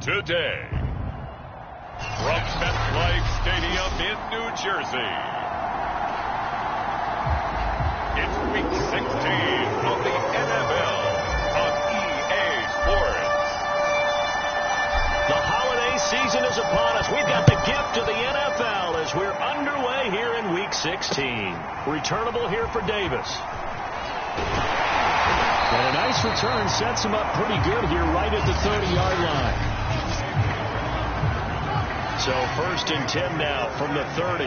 today. From MetLife Stadium in New Jersey, it's Week 16 of the NFL on EA Sports. The holiday season is upon us. We've got the gift of the NFL as we're underway here in Week 16. Returnable here for Davis. And a nice return sets him up pretty good here right at the 30-yard line. So 1st and 10 now from the 30.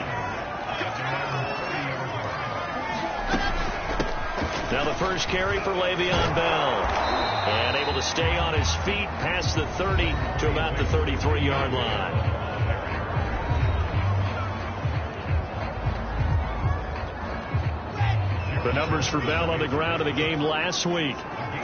Now the first carry for Le'Veon Bell. And able to stay on his feet past the 30 to about the 33-yard line. The numbers for Bell on the ground of the game last week.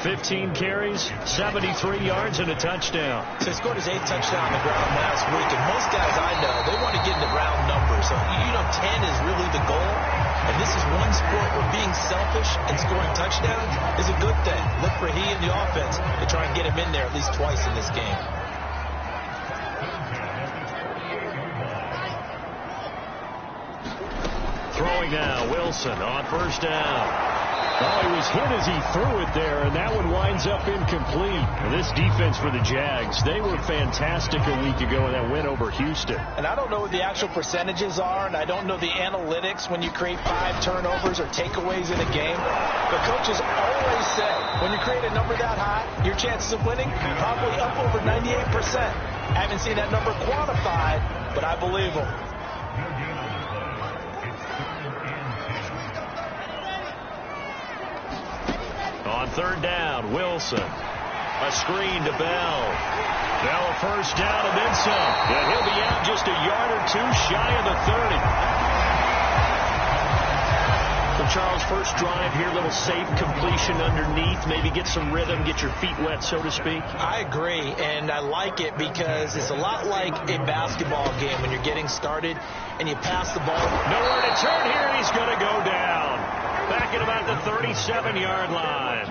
15 carries, 73 yards, and a touchdown. So he scored his 8th touchdown on the ground last week, and most guys I know, they want to get into round numbers. So, 10 is really the goal, and this is one sport where being selfish and scoring touchdowns is a good thing. Look for he and the offense to try and get him in there at least twice in this game. Throwing now, Wilson on 1st down. Oh, he was hit as he threw it there, and that one winds up incomplete. And this defense for the Jags, they were fantastic a week ago in that win over Houston. And I don't know what the actual percentages are, and I don't know the analytics when you create 5 turnovers or takeaways in a game. But coaches always say, when you create a number that high, your chances of winning probably up over 98%. I haven't seen that number quantified, but I believe them. On 3rd down, Wilson. A screen to Bell. Bell a 1st down and then some. And he'll be out just a yard or 2 shy of the 30. So Charles, first drive here, little safe completion underneath. Maybe get some rhythm, get your feet wet, so to speak. I agree, and I like it because it's a lot like a basketball game when you're getting started and you pass the ball. Nowhere to turn here, and he's going to go down. Back at about the 37-yard line.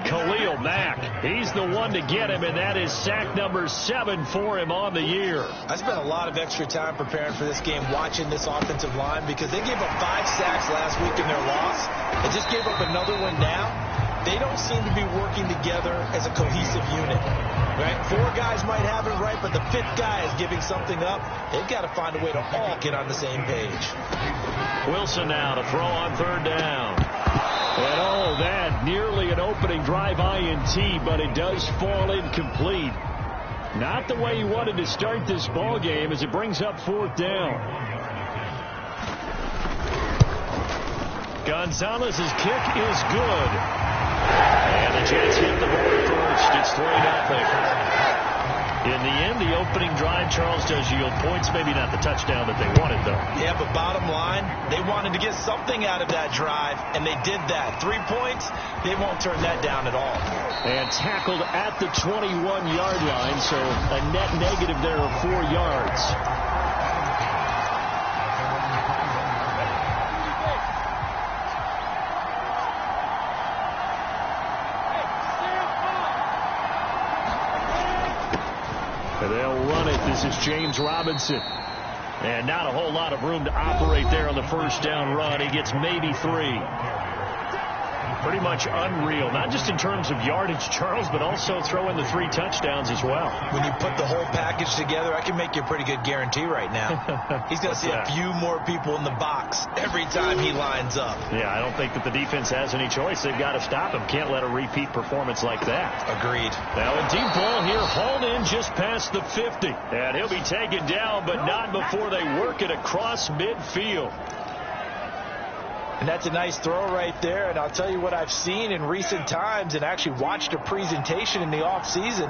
Khalil Mack, he's the one to get him, and that is sack number 7 for him on the year. I spent a lot of extra time preparing for this game, watching this offensive line, because they gave up 5 sacks last week in their loss, and just gave up another one now. They don't seem to be working together as a cohesive unit. Right? 4 guys might have it right, but the 5th guy is giving something up. They've got to find a way to all get on the same page. Wilson now to throw on 3rd down. And oh, that nearly an opening drive INT, but it does fall incomplete. Not the way he wanted to start this ball game as it brings up 4th down. Gonzalez's kick is good. And the Jets hit the board first. It's 3-0. In the end, the opening drive, Charles, does yield points. Maybe not the touchdown that they wanted, though. Yeah, but bottom line, they wanted to get something out of that drive, and they did that. 3 points, they won't turn that down at all. And tackled at the 21-yard line, so a net negative there of 4 yards. They'll run it. This is James Robinson. And not a whole lot of room to operate there on the 1st down run. He gets maybe 3. Pretty much unreal, not just in terms of yardage, Charles, but also throw in the 3 touchdowns as well. When you put the whole package together, I can make you a pretty good guarantee right now. He's going to see a few more people in the box every time he lines up. Yeah, I don't think that the defense has any choice. They've got to stop him. Can't let a repeat performance like that. Agreed. Now a deep ball here, hauled in just past the 50. And he'll be taken down, but not before they work it across midfield. And that's a nice throw right there. And I'll tell you what I've seen in recent times and actually watched a presentation in the offseason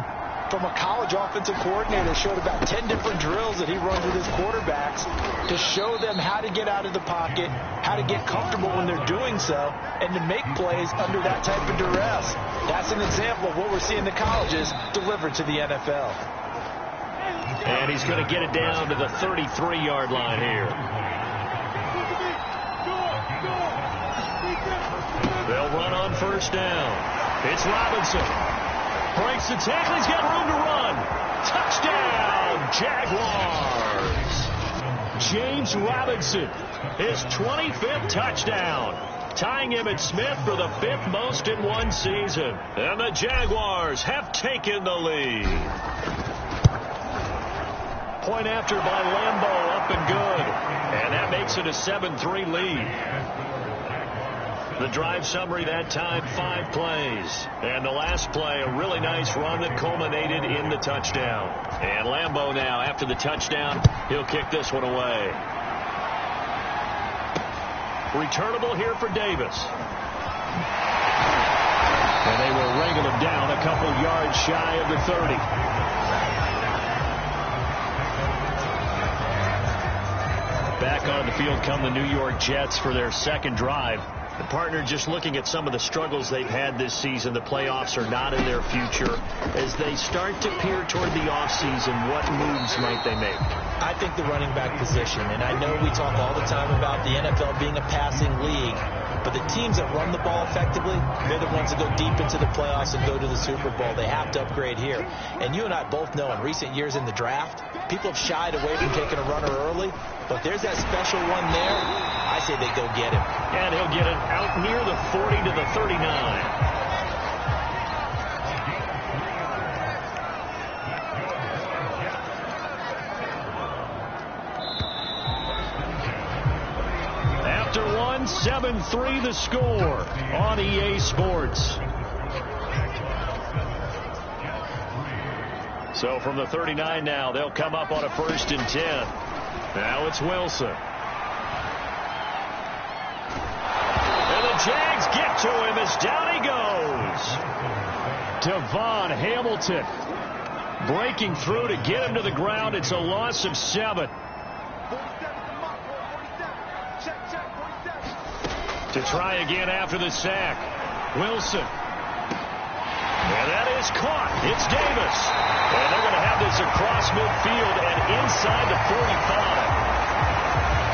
from a college offensive coordinator that showed about 10 different drills that he runs with his quarterbacks to show them how to get out of the pocket, how to get comfortable when they're doing so, and to make plays under that type of duress. That's an example of what we're seeing the colleges deliver to the NFL. And he's going to get it down to the 33-yard line here. They'll run on 1st down. It's Robinson. Breaks the tackle. He's got room to run. Jaguars. James Robinson, his 25th touchdown, tying him at Smith for the 5th most in one season. And the Jaguars have taken the lead. Point after by Lambeau, up and good. And that makes it a 7-3 lead. The drive summary that time, 5 plays. And the last play, a really nice run that culminated in the touchdown. And Lambeau now, after the touchdown, he'll kick this one away. Returnable here for Davis. And they will wrangle him down a couple yards shy of the 30. Back on the field come the New York Jets for their second drive. The partner, just looking at some of the struggles they've had this season, the playoffs are not in their future. As they start to peer toward the offseason, what moves might they make? I think the running back position, and I know we talk all the time about the NFL being a passing league, but the teams that run the ball effectively, they're the ones that go deep into the playoffs and go to the Super Bowl. They have to upgrade here. And you and I both know in recent years in the draft, people have shied away from taking a runner early, but there's that special one there. I say they go get him. And he'll get it out near the 40 to the 39. After one, 7-3 the score on EA Sports. So from the 39 now, they'll come up on a 1st and 10. Now it's Wilson. And the Jags get to him as down he goes. Devon Hamilton breaking through to get him to the ground. It's a loss of 7. To try again after the sack. Wilson. And that is caught. It's Davis. And they're going to have this across midfield and inside the 45.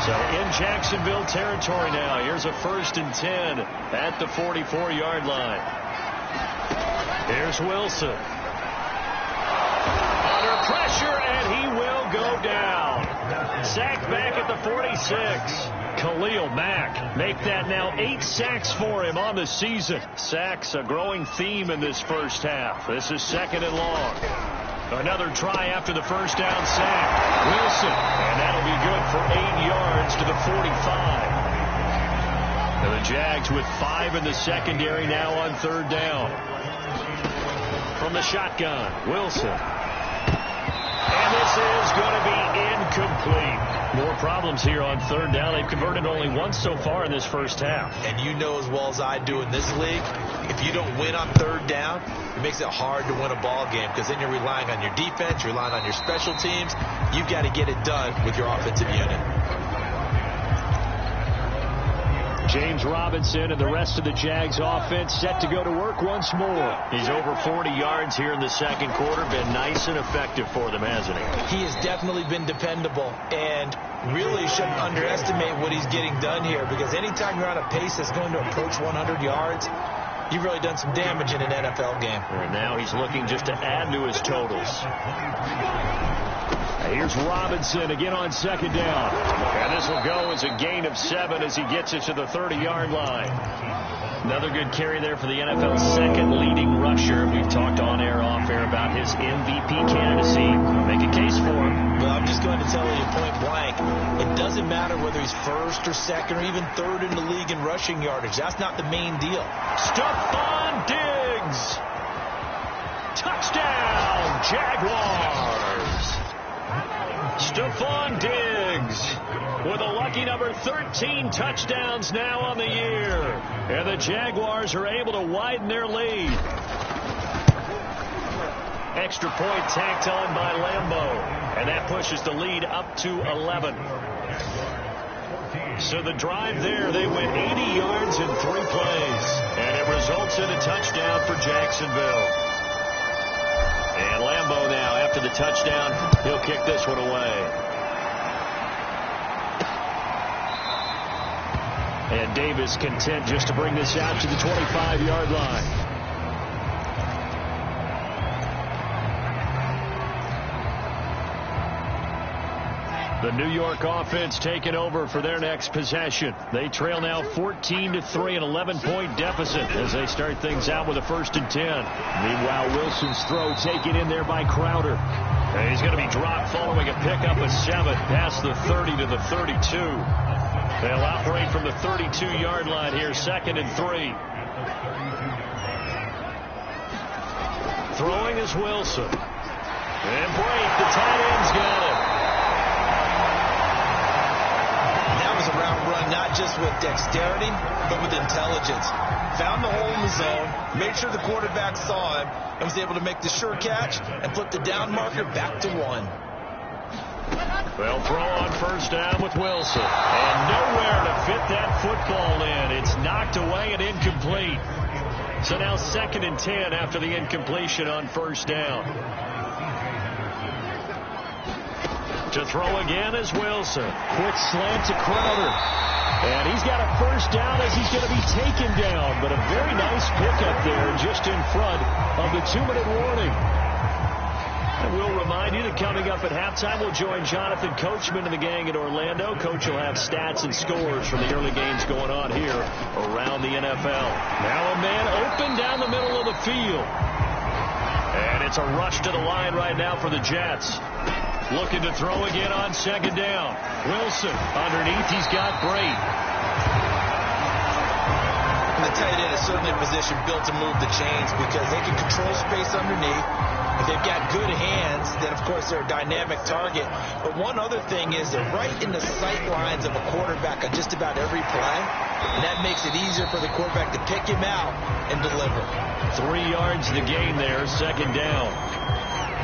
So in Jacksonville territory now. Here's a 1st and 10 at the 44-yard line. Here's Wilson. Under pressure, and he will go down. Sacked back at the 46. Khalil Mack make that now 8 sacks for him on the season. Sacks a growing theme in this first half. This is 2nd and long. Another try after the first down sack. Wilson, and that'll be good for 8 yards to the 45. And the Jags with 5 in the secondary now on 3rd down. From the shotgun, Wilson. And this is going to be incomplete. More problems here on 3rd down. They've converted only once so far in this first half. And you know as well as I do in this league, if you don't win on 3rd down, it makes it hard to win a ball game because then you're relying on your defense, you're relying on your special teams. You've got to get it done with your offensive unit. James Robinson and the rest of the Jags offense set to go to work once more. He's over 40 yards here in the second quarter. Been nice and effective for them, hasn't he? He has definitely been dependable and really shouldn't underestimate what he's getting done here because anytime you're on a pace that's going to approach 100 yards, you've really done some damage in an NFL game. And now he's looking just to add to his totals. Here's Robinson again on 2nd down. And this will go as a gain of 7 as he gets it to the 30-yard line. Another good carry there for the NFL's 2nd leading rusher. We've talked on air, off air about his MVP candidacy. Make a case for him. Well, I'm just going to tell you point blank, it doesn't matter whether he's 1st or 2nd or even 3rd in the league in rushing yardage. That's not the main deal. Stephon Diggs. Touchdown, Jaguars. Stephon Diggs with a lucky number 13 touchdowns now on the year. And the Jaguars are able to widen their lead. Extra point tacked on by Lambeau. And that pushes the lead up to 11. So the drive there, they went 80 yards in 3 plays. And it results in a touchdown for Jacksonville. And Lambeau now, after the touchdown, he'll kick this one away. And Davis content just to bring this out to the 25-yard line. The New York offense taking over for their next possession. They trail now 14-3, an 11-point deficit as they start things out with a 1st and 10. Meanwhile, Wilson's throw taken in there by Crowder. And he's going to be dropped following a pickup of 7 past the 30 to the 32. They'll operate from the 32-yard line here, 2nd and 3. Throwing is Wilson. And break, the tight end's got it. That was a route run not just with dexterity, but with intelligence. Found the hole in the zone, made sure the quarterback saw him, and was able to make the sure catch and put the down marker back to 1. They'll throw on 1st down with Wilson. And nowhere to fit that football in. It's knocked away and incomplete. So now 2nd and 10 after the incompletion on 1st down. To throw again is Wilson. Quick slant to Crowder. And he's got a 1st down as he's going to be taken down. But a very nice pickup there just in front of the 2-minute warning. And we'll remind you that coming up at halftime, we'll join Jonathan Coachman and the gang in Orlando. Coach will have stats and scores from the early games going on here around the NFL. Now a man open down the middle of the field. And it's a rush to the line right now for the Jets. Looking to throw again on 2nd down. Wilson underneath. He's got Brait. The tight end is certainly a position built to move the chains because they can control space underneath. If they've got good hands, then, of course, they're a dynamic target. But one other thing is they're right in the sight lines of a quarterback on just about every play. And that makes it easier for the quarterback to pick him out and deliver. 3 yards to gain there, 2nd down.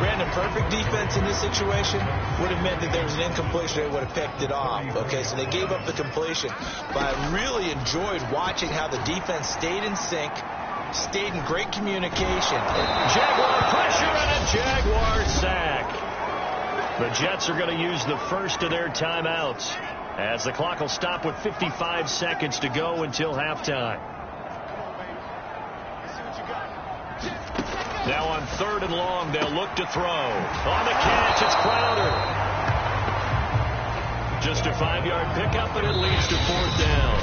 Brandon, perfect defense in this situation would have meant that there was an incompletion. They would have picked it off. Okay, so they gave up the completion. But I really enjoyed watching how the defense stayed in sync, stayed in great communication. Jaguar pressure and a Jaguar sack. The Jets are going to use the first of their timeouts as the clock will stop with 55 seconds to go until halftime. Now on 3rd and long, they'll look to throw. On the catch, it's Crowder. Just a 5-yard pickup, and it leads to 4th down.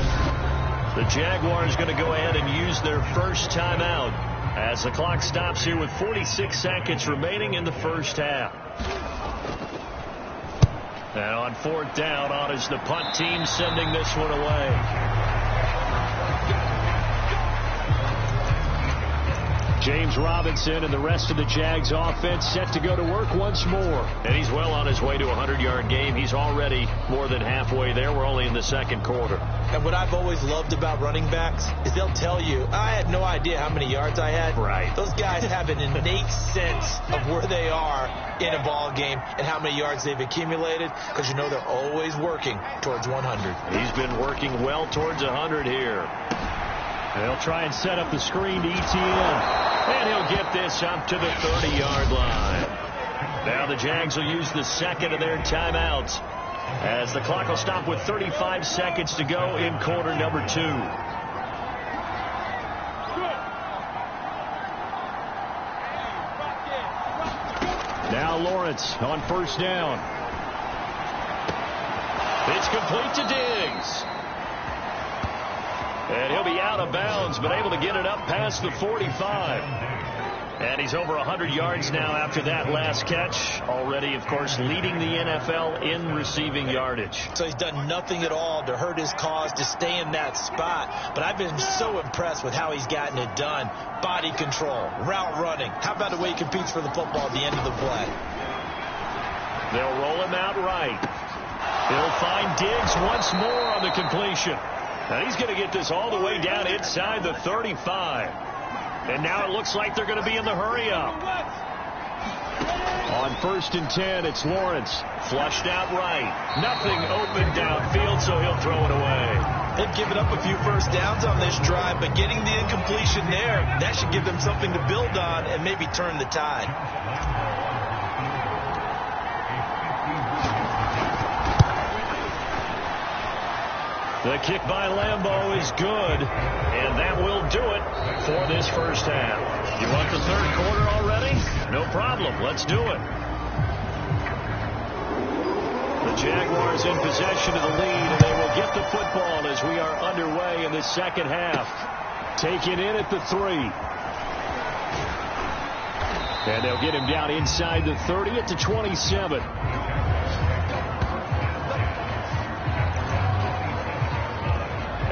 The Jaguars going to go ahead and use their first timeout as the clock stops here with 46 seconds remaining in the first half. And on 4th down, on is the punt team sending this one away. James Robinson and the rest of the Jags offense set to go to work once more. And he's well on his way to a 100-yard game. He's already more than halfway there. We're only in the 2nd quarter. And what I've always loved about running backs is they'll tell you, I had no idea how many yards I had. Right. Those guys have an innate sense of where they are in a ball game and how many yards they've accumulated because you know they're always working towards 100. He's been working well towards 100 here. They'll try and set up the screen to ETN. And he'll get this up to the 30-yard line. Now the Jags will use the 2nd of their timeouts as the clock will stop with 35 seconds to go in quarter number 2. Now Lawrence on 1st down. It's complete to Diggs. And he'll be out of bounds, but able to get it up past the 45. And he's over 100 yards now after that last catch. Already, of course, leading the NFL in receiving yardage. So he's done nothing at all to hurt his cause to stay in that spot. But I've been so impressed with how he's gotten it done. Body control, route running. How about the way he competes for the football at the end of the play? They'll roll him out right. He'll find Diggs once more on the completion. And he's going to get this all the way down inside the 35. And now it looks like they're going to be in the hurry-up. On 1st and 10, it's Lawrence. Flushed out right. Nothing open downfield, so he'll throw it away. They've given up a few first downs on this drive, but getting the incompletion there, that should give them something to build on and maybe turn the tide. The kick by Lambeau is good, and that will do it for this first half. You want the 3rd quarter already? No problem. Let's do it. The Jaguars in possession of the lead, and they will get the football as we are underway in the second half. Taken in at the 3. And they'll get him down inside the 30 at the 27.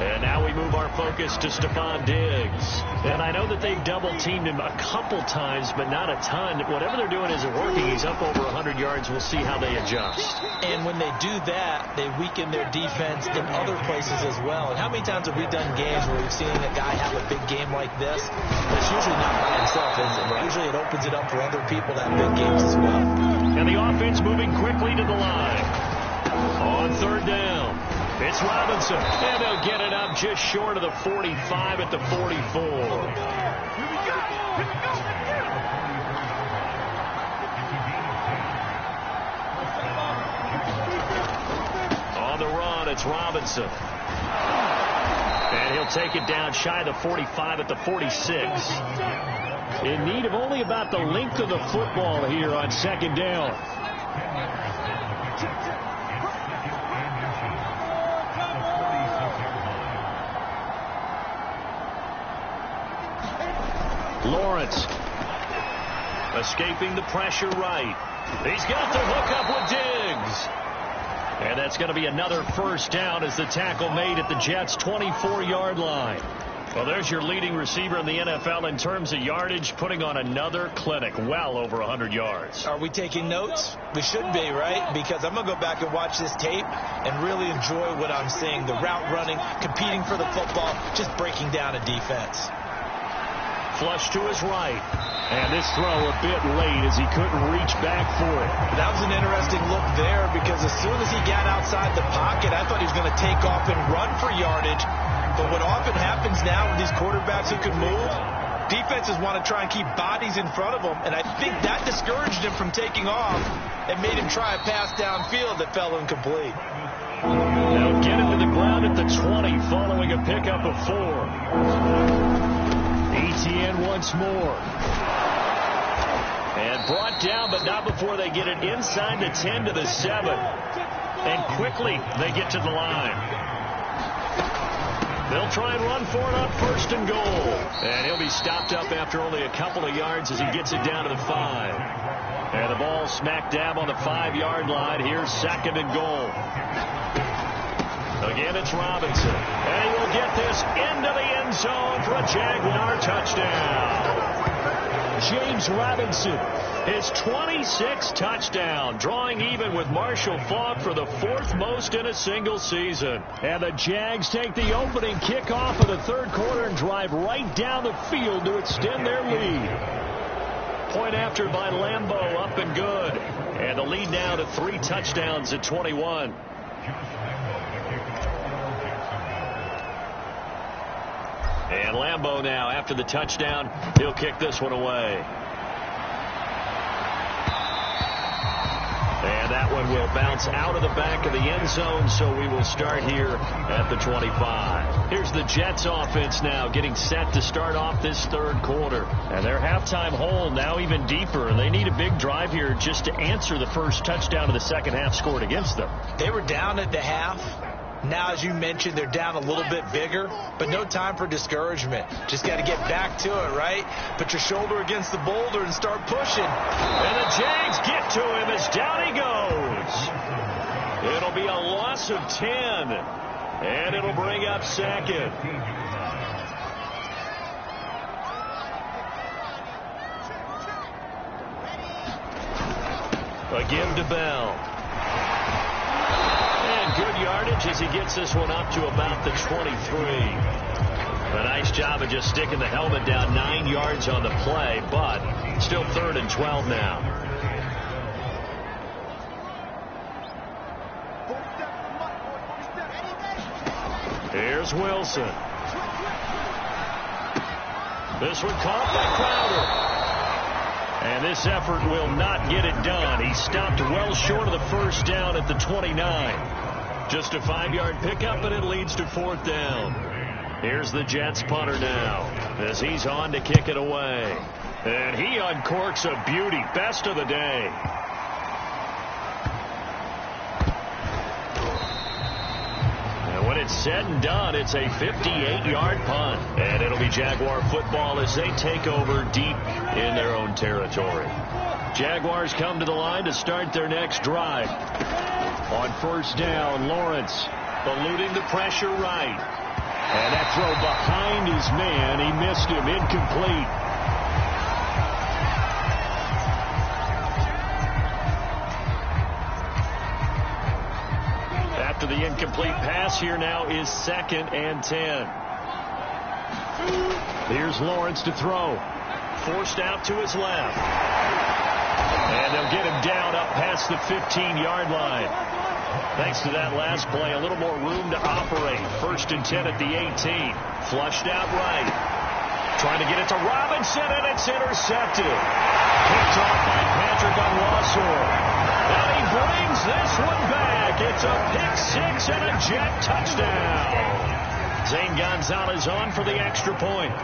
And now we move our focus to Stephon Diggs. And I know that they've double-teamed him a couple times, but not a ton. Whatever they're doing isn't working. He's up over 100 yards. We'll see how they adjust. And when they do that, they weaken their defense in other places as well. And how many times have we done games where we've seen a guy have a big game like this? But it's usually not by himself, is it? Usually it opens it up for other people to have big games as well. And the offense moving quickly to the line. On third down. It's Robinson, and they'll get it up just short of the 45 at the 44. On the run, it's Robinson. And he'll take it down shy of the 45 at the 46. In need of only about the length of the football here on second down. Lawrence escaping the pressure right. He's got the hook up with Diggs. And that's going to be another first down as the tackle made at the Jets' 24-yard line. Well, there's your leading receiver in the NFL in terms of yardage, putting on another clinic, well over 100 yards. Are we taking notes? We should be, right? Because I'm going to go back and watch this tape and really enjoy what I'm seeing. The route running, competing for the football, just breaking down a defense. Flush to his right. And this throw a bit late as he couldn't reach back for it. That was an interesting look there because as soon as he got outside the pocket, I thought he was going to take off and run for yardage. But what often happens now with these quarterbacks who can move, defenses want to try and keep bodies in front of them. And I think that discouraged him from taking off and made him try a pass downfield that fell incomplete. Now get him to the ground at the 20 following a pickup of 4. ETN once more. And brought down, but not before they get it inside the 10 to the 7. And quickly they get to the line. They'll try and run for it on first and goal. And he'll be stopped up after only a couple of yards as he gets it down to the 5. And the ball smack dab on the 5-yard line. Here's second and goal. Again, it's Robinson. And he will get this into the end zone for a Jaguar touchdown. James Robinson, his 26th touchdown, drawing even with Marshall Faulk for the 4th most in a single season. And the Jags take the opening kickoff of the third quarter and drive right down the field to extend their lead. Point after by Lambeau, up and good. And the lead now to 3 touchdowns at 21. And Lambeau now, after the touchdown, he'll kick this one away. And that one will bounce out of the back of the end zone, so we will start here at the 25. Here's the Jets offense now getting set to start off this third quarter. And their halftime hole now even deeper. And they need a big drive here just to answer the first touchdown of the second half scored against them. They were down at the half. Now, as you mentioned, they're down a little bit bigger, but no time for discouragement. Just got to get back to it, right? Put your shoulder against the boulder and start pushing. And the Jags get to him as down he goes. It'll be a loss of 10, and it'll bring up second. A give to Bell. Good yardage as he gets this one up to about the 23. A nice job of just sticking the helmet down 9 yards on the play, but still 3rd and 12 now. Here's Wilson. This one caught by Crowder. And this effort will not get it done. He stopped well short of the first down at the 29. Just a 5-yard pickup, and it leads to 4th down. Here's the Jets punter now as he's on to kick it away. And he uncorks a beauty. Best of the day. it's said and done, it's a 58-yard punt. And it'll be Jaguar football as they take over deep in their own territory. Jaguars come to the line to start their next drive. On first down, Lawrence eluding the pressure right. And that throw behind his man. He missed him. Incomplete. After the incomplete pass, here now is 2nd and 10. Here's Lawrence to throw. Forced out to his left. And they'll get him down up past the 15-yard line. Thanks to that last play, a little more room to operate. 1st and 10 at the 18. Flushed out right. Trying to get it to Robinson, and it's intercepted. Picked off by Patrick Onwuasor. Now he brings this one back. It's a pick six and a jet touchdown. Zane Gonzalez on for the extra point.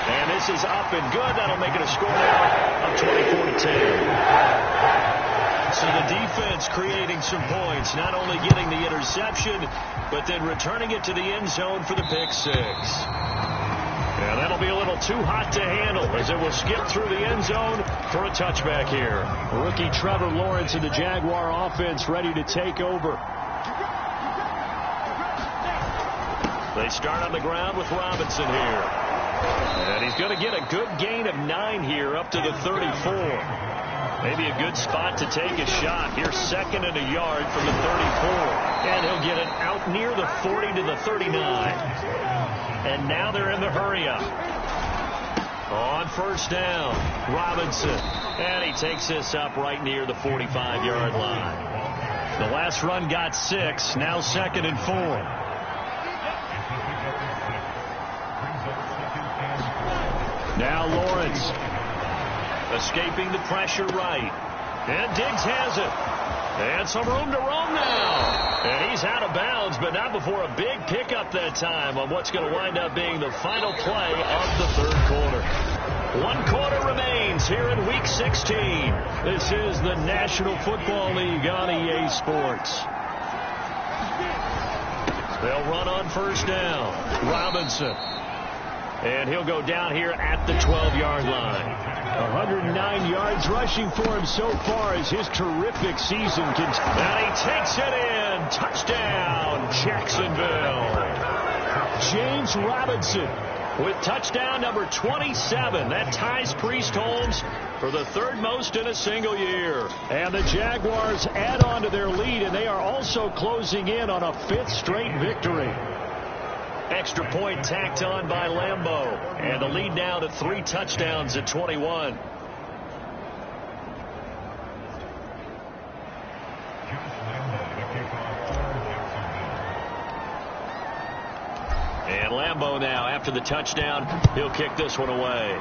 And this is up and good. That'll make it a score now of 24-10. So the defense creating some points, not only getting the interception, but then returning it to the end zone for the pick six. Yeah, that'll be a little too hot to handle as it will skip through the end zone for a touchback here. Rookie Trevor Lawrence and the Jaguar offense ready to take over. They start on the ground with Robinson here. And he's going to get a good gain of 9 here up to the 34. Maybe a good spot to take a shot. Here's 2nd and a yard from the 34. And he'll get it out near the 40 to the 39. And now they're in the hurry-up. On first down, Robinson. And he takes this up right near the 45-yard line. The last run got 6. Now 2nd and 4. Now Lawrence escaping the pressure right. And Diggs has it. And some room to roam now. And he's out of bounds, but not before a big pickup that time on what's going to wind up being the final play of the 3rd quarter. 1 quarter remains here in Week 16. This is the National Football League on EA Sports. They'll run on first down. Robinson. And he'll go down here at the 12-yard line. 109 yards rushing for him so far as his terrific season continues. And he takes it in. Touchdown, Jacksonville. James Robinson with touchdown number 27. That ties Priest Holmes for the 3rd most in a single year. And the Jaguars add on to their lead, and they are also closing in on a 5th straight victory. Extra point tacked on by Lambeau. And the lead now to 3 touchdowns at 21. And Lambeau now, after the touchdown, he'll kick this one away.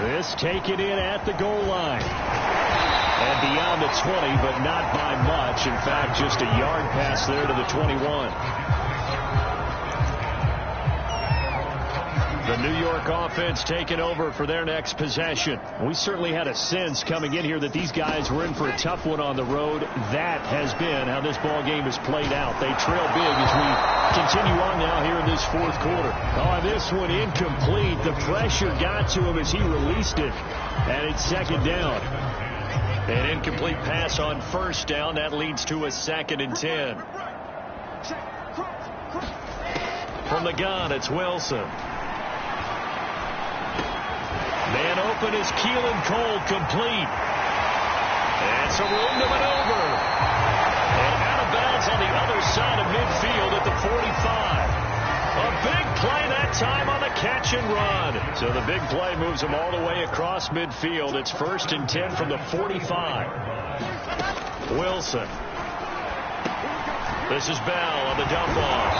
This taken in at the goal line. And beyond the 20, but not by much. In fact, just a yard pass there to the 21. The New York offense taking over for their next possession. We certainly had a sense coming in here that these guys were in for a tough one on the road. That has been how this ball game has played out. They trail big as we continue on now here in this 4th quarter. Oh, this one incomplete. The pressure got to him as he released it. And it's 2nd down. An incomplete pass on first down. That leads to a 2nd and 10. From the gun, it's Wilson. Man open is Keelan Cole, complete. And some room to maneuver. And out of bounds on the other side of midfield at the 45. A big play that time on the catch and run. So the big play moves him all the way across midfield. It's 1st and 10 from the 45. Wilson. This is Bell on the dump off.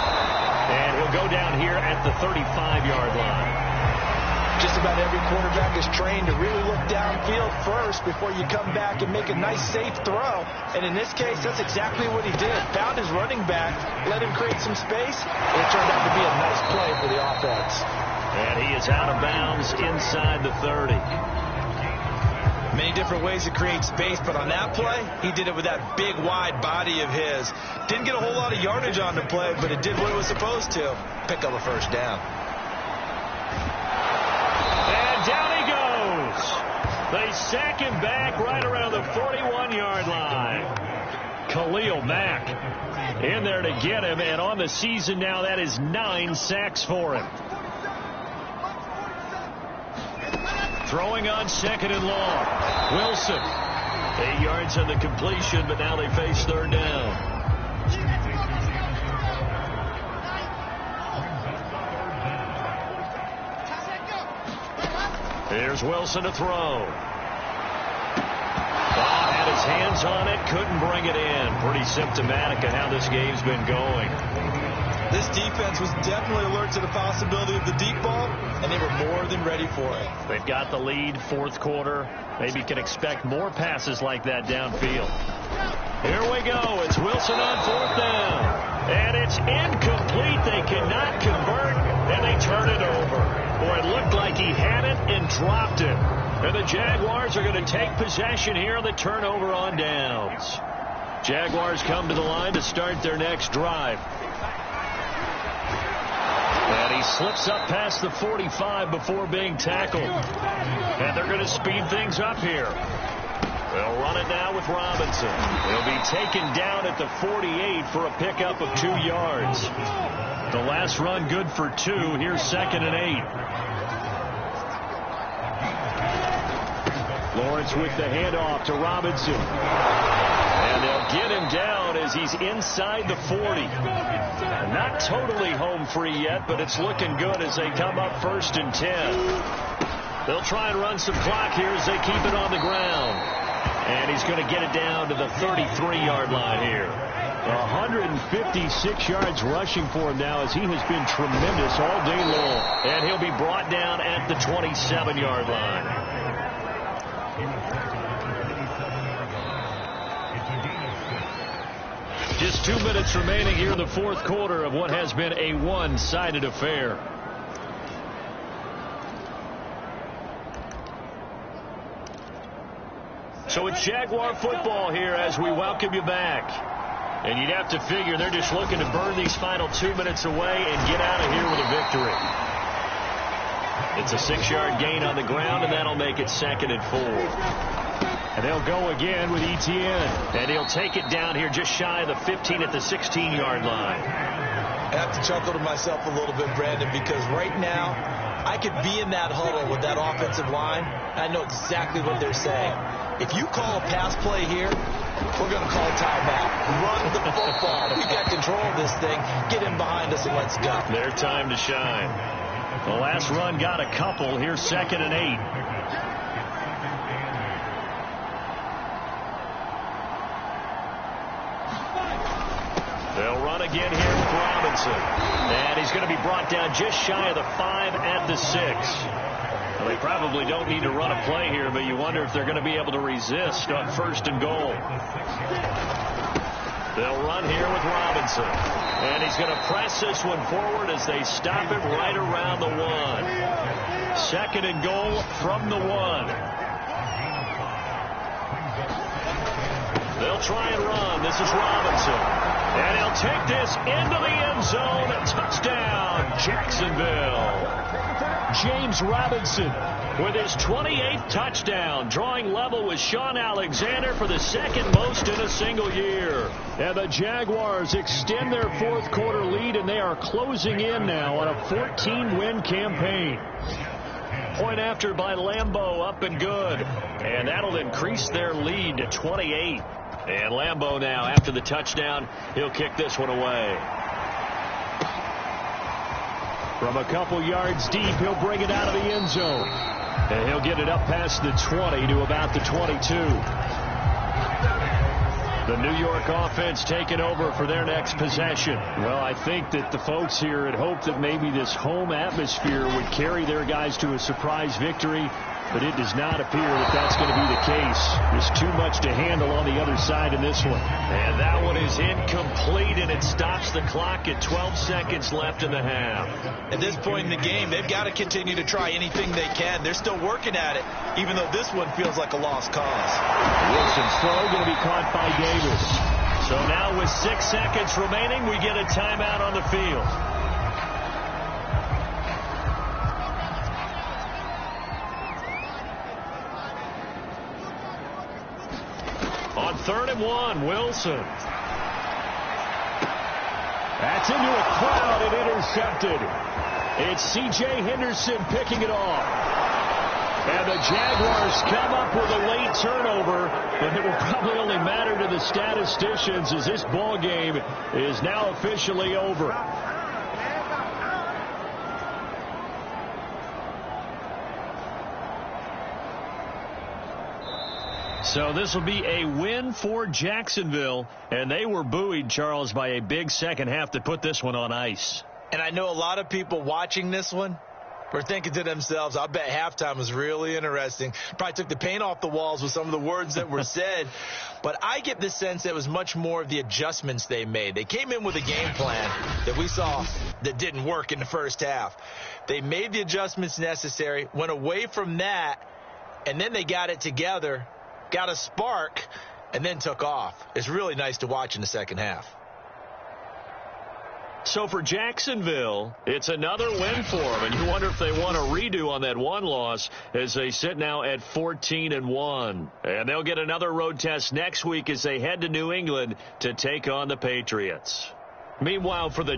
And he'll go down here at the 35-yard line. Just about every quarterback is trained to really look downfield first before you come back and make a nice, safe throw. And in this case, that's exactly what he did. Found his running back, let him create some space, and it turned out to be a nice play for the offense. And he is out of bounds inside the 30. Many different ways to create space, but on that play, he did it with that big, wide body of his. Didn't get a whole lot of yardage on the play, but it did what it was supposed to. Pick up a first down. And down he goes. They sack him back right around the 41-yard line. Khalil Mack in there to get him, and on the season now, that is 9 sacks for him. Throwing on second and long. Wilson. 8 yards on the completion, but now they face third down. Here's Wilson to throw. Had his hands on it, couldn't bring it in. Pretty symptomatic of how this game's been going. This defense was definitely alert to the possibility of the deep ball, and they were more than ready for it. They've got the lead, fourth quarter. Maybe can expect more passes like that downfield. Here we go. It's Wilson on fourth down. And it's incomplete. They cannot convert, and they turn it over. Boy, it looked like he had it and dropped it. And the Jaguars are going to take possession here on the turnover on downs. Jaguars come to the line to start their next drive. And he slips up past the 45 before being tackled. And they're going to speed things up here. They'll run it now with Robinson. He'll be taken down at the 48 for a pickup of 2 yards. The last run good for 2. Here's 2nd and 8. Lawrence with the handoff to Robinson. And they'll get him down as he's inside the 40. Not totally home free yet, but it's looking good as they come up 1st and 10. They'll try and run some clock here as they keep it on the ground. And he's going to get it down to the 33-yard line here. 156 yards rushing for him now as he has been tremendous all day long. And he'll be brought down at the 27-yard line. Just 2 minutes remaining here in the fourth quarter of what has been a one-sided affair. So it's Jaguar football here as we welcome you back. And you'd have to figure they're just looking to burn these final 2 minutes away and get out of here with a victory. It's a 6-yard gain on the ground, and that'll make it 2nd and 4. And they'll go again with Etienne. And he'll take it down here just shy of the 15 at the 16-yard line. I have to chuckle to myself a little bit, Brandon, because right now I could be in that huddle with that offensive line. I know exactly what they're saying. If you call a pass play here, we're going to call timeout. Run the football. We got control of this thing. Get in behind us and let's go. Their time to shine. The last run got a couple. Here's 2nd and 8. They'll run again here with Robinson. And he's going to be brought down just shy of the 5 at the 6. Well, they probably don't need to run a play here, but you wonder if they're going to be able to resist on 1st and goal. They'll run here with Robinson. And he's going to press this one forward as they stop him right around the 1. 2nd and goal from the 1. They'll try and run. This is Robinson. And he'll take this into the end zone. Touchdown, Jacksonville. James Robinson with his 28th touchdown, drawing level with Sean Alexander for the 2nd most in a single year. And the Jaguars extend their fourth quarter lead, and they are closing in now on a 14-win campaign. Point after by Lambeau, up and good. And that'll increase their lead to 28. And Lambeau now, after the touchdown, he'll kick this one away. From a couple yards deep, he'll bring it out of the end zone. And he'll get it up past the 20 to about the 22. The New York offense taking over for their next possession. Well, I think that the folks here had hoped that maybe this home atmosphere would carry their guys to a surprise victory. but it does not appear that that's going to be the case. There's too much to handle on the other side in this one. And that one is incomplete, and it stops the clock at 12 seconds left in the half. At this point in the game, they've got to continue to try anything they can. They're still working at it, even though this one feels like a lost cause. Wilson's throw going to be caught by Davis. So now with 6 seconds remaining, we get a timeout on the field. On 3rd and 1, Wilson. That's into a crowd and intercepted. It's C.J. Henderson picking it off. And the Jaguars come up with a late turnover, but it will probably only matter to the statisticians as this ball game is now officially over. So this will be a win for Jacksonville, and they were buoyed, Charles, by a big second half that put this one on ice. And I know a lot of people watching this one were thinking to themselves, I bet halftime was really interesting. Probably took the paint off the walls with some of the words that were said. But I get the sense that it was much more of the adjustments they made. They came in with a game plan that we saw that didn't work in the first half. They made the adjustments necessary, went away from that, and then they got it together, got a spark, and then took off. It's really nice to watch in the second half. So for Jacksonville, it's another win for them, and you wonder if they want a redo on that one loss as they sit now at 14-1. And they'll get another road test next week as they head to New England to take on the Patriots. Meanwhile, for the